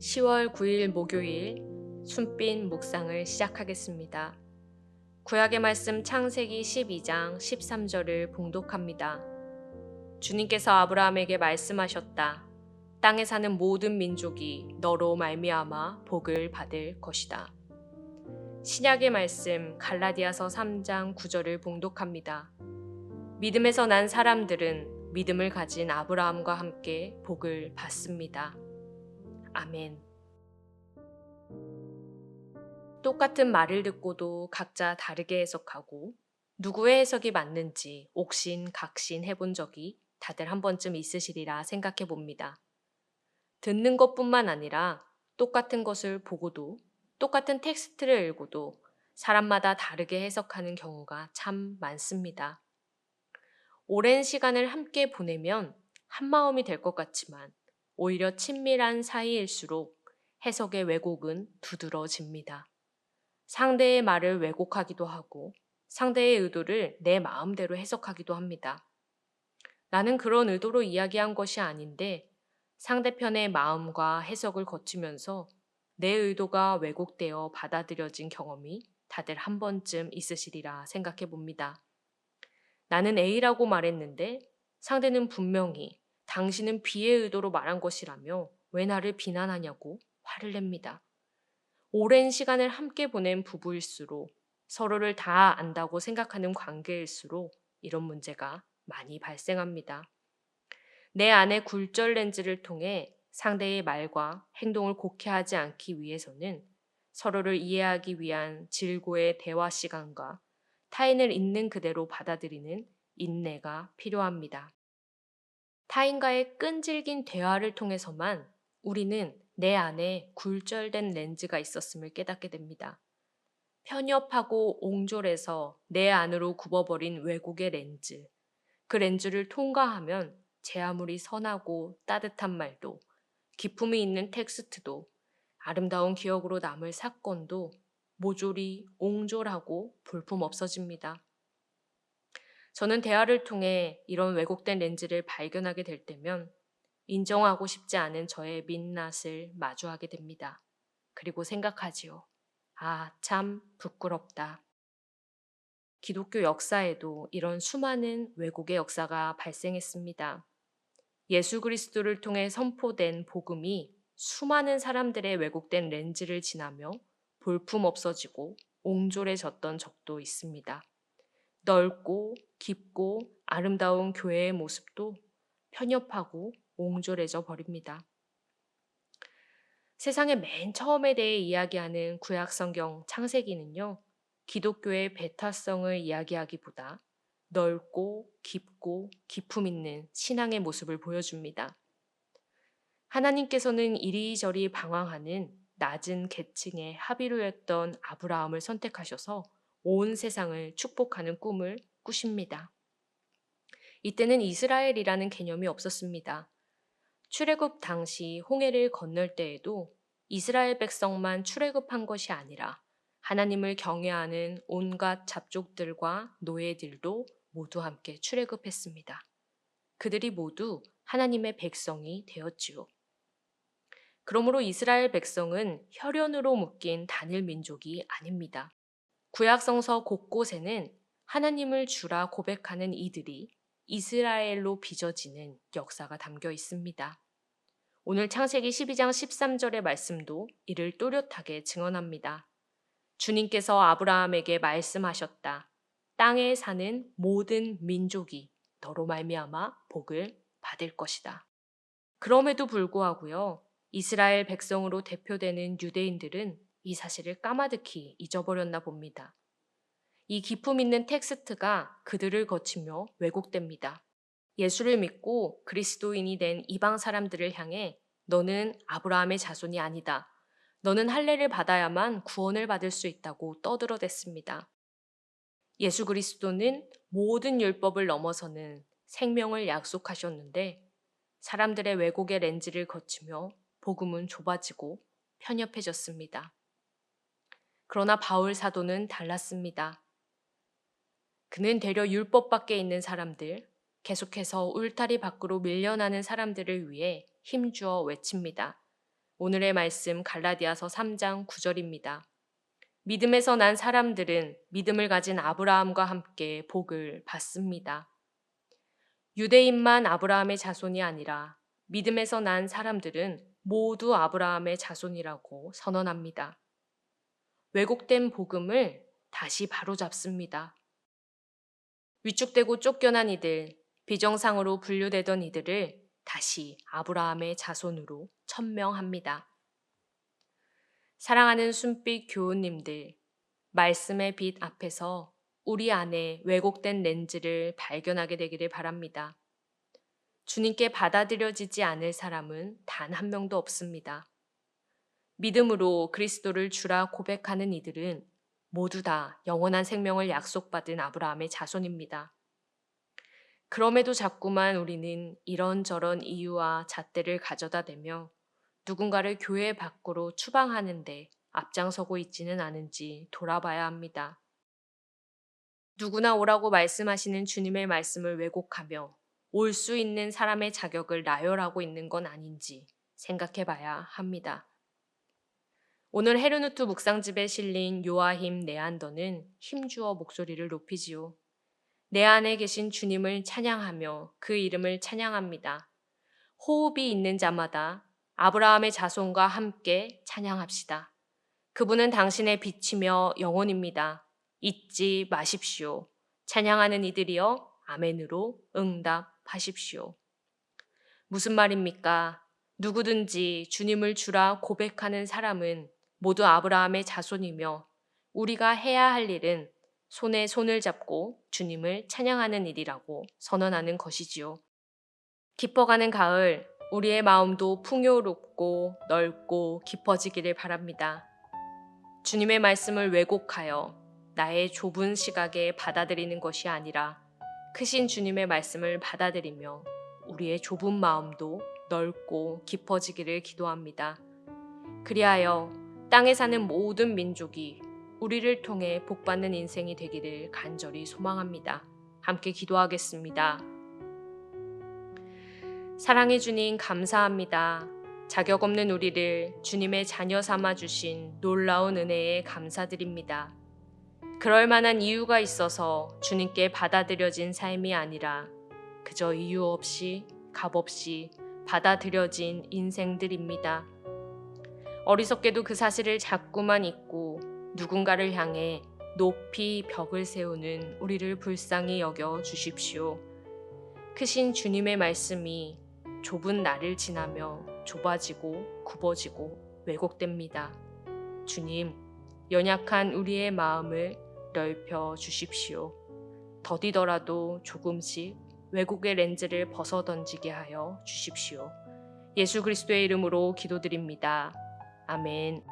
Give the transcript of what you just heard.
10월 9일 목요일 순빛 묵상을 시작하겠습니다. 구약의 말씀 창세기 12장 13절을 봉독합니다. 주님께서 아브라함에게 말씀하셨다. 땅에 사는 모든 민족이 너로 말미암아 복을 받을 것이다. 신약의 말씀 갈라디아서 3장 9절을 봉독합니다. 믿음에서 난 사람들은 믿음을 가진 아브라함과 함께 복을 받습니다. 아멘. 똑같은 말을 듣고도 각자 다르게 해석하고 누구의 해석이 맞는지 옥신각신 해본 적이 다들 한 번쯤 있으시리라 생각해 봅니다. 듣는 것뿐만 아니라 똑같은 것을 보고도 똑같은 텍스트를 읽고도 사람마다 다르게 해석하는 경우가 참 많습니다. 오랜 시간을 함께 보내면 한마음이 될 것 같지만 오히려 친밀한 사이일수록 해석의 왜곡은 두드러집니다. 상대의 말을 왜곡하기도 하고 상대의 의도를 내 마음대로 해석하기도 합니다. 나는 그런 의도로 이야기한 것이 아닌데 상대편의 마음과 해석을 거치면서 내 의도가 왜곡되어 받아들여진 경험이 다들 한 번쯤 있으시리라 생각해 봅니다. 나는 A라고 말했는데 상대는 분명히 당신은 B의 의도로 말한 것이라며 왜 나를 비난하냐고 화를 냅니다. 오랜 시간을 함께 보낸 부부일수록 서로를 다 안다고 생각하는 관계일수록 이런 문제가 많이 발생합니다. 내 안의 굴절 렌즈를 통해 상대의 말과 행동을 곡해하지 않기 위해서는 서로를 이해하기 위한 질고의 대화 시간과 타인을 있는 그대로 받아들이는 인내가 필요합니다. 타인과의 끈질긴 대화를 통해서만 우리는 내 안에 굴절된 렌즈가 있었음을 깨닫게 됩니다. 편협하고 옹졸해서 내 안으로 굽어버린 왜곡의 렌즈. 그 렌즈를 통과하면 제 아무리 선하고 따뜻한 말도, 기품이 있는 텍스트도, 아름다운 기억으로 남을 사건도 모조리 옹졸하고 볼품 없어집니다. 저는 대화를 통해 이런 왜곡된 렌즈를 발견하게 될 때면 인정하고 싶지 않은 저의 민낯을 마주하게 됩니다. 그리고 생각하지요. 아, 참 부끄럽다. 기독교 역사에도 이런 수많은 왜곡의 역사가 발생했습니다. 예수 그리스도를 통해 선포된 복음이 수많은 사람들의 왜곡된 렌즈를 지나며 볼품 없어지고 옹졸해졌던 적도 있습니다. 넓고 깊고 아름다운 교회의 모습도 편협하고 옹졸해져 버립니다. 세상의 맨 처음에 대해 이야기하는 구약 성경 창세기는요, 기독교의 배타성을 이야기하기보다 넓고 깊고 기품 있는 신앙의 모습을 보여줍니다. 하나님께서는 이리저리 방황하는 낮은 계층의 합의로였던 아브라함을 선택하셔서 온 세상을 축복하는 꿈을 꾸십니다. 이때는 이스라엘이라는 개념이 없었습니다. 출애굽 당시 홍해를 건널 때에도 이스라엘 백성만 출애굽한 것이 아니라 하나님을 경외하는 온갖 잡족들과 노예들도 모두 함께 출애굽했습니다. 그들이 모두 하나님의 백성이 되었지요. 그러므로 이스라엘 백성은 혈연으로 묶인 단일 민족이 아닙니다. 구약성서 곳곳에는 하나님을 주라 고백하는 이들이 이스라엘로 빚어지는 역사가 담겨 있습니다. 오늘 창세기 12장 13절의 말씀도 이를 또렷하게 증언합니다. 주님께서 아브라함에게 말씀하셨다. 땅에 사는 모든 민족이 너로 말미암아 복을 받을 것이다. 그럼에도 불구하고요, 이스라엘 백성으로 대표되는 유대인들은 이 사실을 까마득히 잊어버렸나 봅니다. 이 기품 있는 텍스트가 그들을 거치며 왜곡됩니다. 예수를 믿고 그리스도인이 된 이방 사람들을 향해 너는 아브라함의 자손이 아니다. 너는 할례를 받아야만 구원을 받을 수 있다고 떠들어댔습니다. 예수 그리스도는 모든 율법을 넘어서는 생명을 약속하셨는데 사람들의 왜곡의 렌즈를 거치며 복음은 좁아지고 편협해졌습니다. 그러나 바울 사도는 달랐습니다. 그는 되려 율법 밖에 있는 사람들, 계속해서 울타리 밖으로 밀려나는 사람들을 위해 힘주어 외칩니다. 오늘의 말씀 갈라디아서 3장 9절입니다. 믿음에서 난 사람들은 믿음을 가진 아브라함과 함께 복을 받습니다. 유대인만 아브라함의 자손이 아니라 믿음에서 난 사람들은 모두 아브라함의 자손이라고 선언합니다. 왜곡된 복음을 다시 바로잡습니다. 위축되고 쫓겨난 이들, 비정상으로 분류되던 이들을 다시 아브라함의 자손으로 천명합니다. 사랑하는 순빛 교우님들, 말씀의 빛 앞에서 우리 안에 왜곡된 렌즈를 발견하게 되기를 바랍니다. 주님께 받아들여지지 않을 사람은 단 한 명도 없습니다. 믿음으로 그리스도를 주라 고백하는 이들은 모두 다 영원한 생명을 약속받은 아브라함의 자손입니다. 그럼에도 자꾸만 우리는 이런저런 이유와 잣대를 가져다 대며 누군가를 교회 밖으로 추방하는데 앞장서고 있지는 않은지 돌아봐야 합니다. 누구나 오라고 말씀하시는 주님의 말씀을 왜곡하며 올 수 있는 사람의 자격을 나열하고 있는 건 아닌지 생각해 봐야 합니다. 오늘 헤르누트 묵상집에 실린 요아힘 네안더는 힘주어 목소리를 높이지요. 내 안에 계신 주님을 찬양하며 그 이름을 찬양합니다. 호흡이 있는 자마다 아브라함의 자손과 함께 찬양합시다. 그분은 당신의 빛이며 영혼입니다. 잊지 마십시오. 찬양하는 이들이여 아멘으로 응답하십시오. 무슨 말입니까? 누구든지 주님을 주라 고백하는 사람은 모두 아브라함의 자손이며 우리가 해야 할 일은 손에 손을 잡고 주님을 찬양하는 일이라고 선언하는 것이지요. 깊어가는 가을, 우리의 마음도 풍요롭고 넓고 깊어지기를 바랍니다. 주님의 말씀을 왜곡하여 나의 좁은 시각에 받아들이는 것이 아니라 크신 주님의 말씀을 받아들이며 우리의 좁은 마음도 넓고 깊어지기를 기도합니다. 그리하여 땅에 사는 모든 민족이 우리를 통해 복받는 인생이 되기를 간절히 소망합니다. 함께 기도하겠습니다. 사랑해 주님 감사합니다. 자격 없는 우리를 주님의 자녀 삼아 주신 놀라운 은혜에 감사드립니다. 그럴 만한 이유가 있어서 주님께 받아들여진 삶이 아니라 그저 이유 없이 값 없이 받아들여진 인생들입니다. 어리석게도 그 사실을 자꾸만 잊고 누군가를 향해 높이 벽을 세우는 우리를 불쌍히 여겨 주십시오. 크신 주님의 말씀이 좁은 나를 지나며 좁아지고 굽어지고 왜곡됩니다. 주님, 연약한 우리의 마음을 넓혀 주십시오. 더디더라도 조금씩 왜곡의 렌즈를 벗어 던지게 하여 주십시오. 예수 그리스도의 이름으로 기도드립니다. 아멘.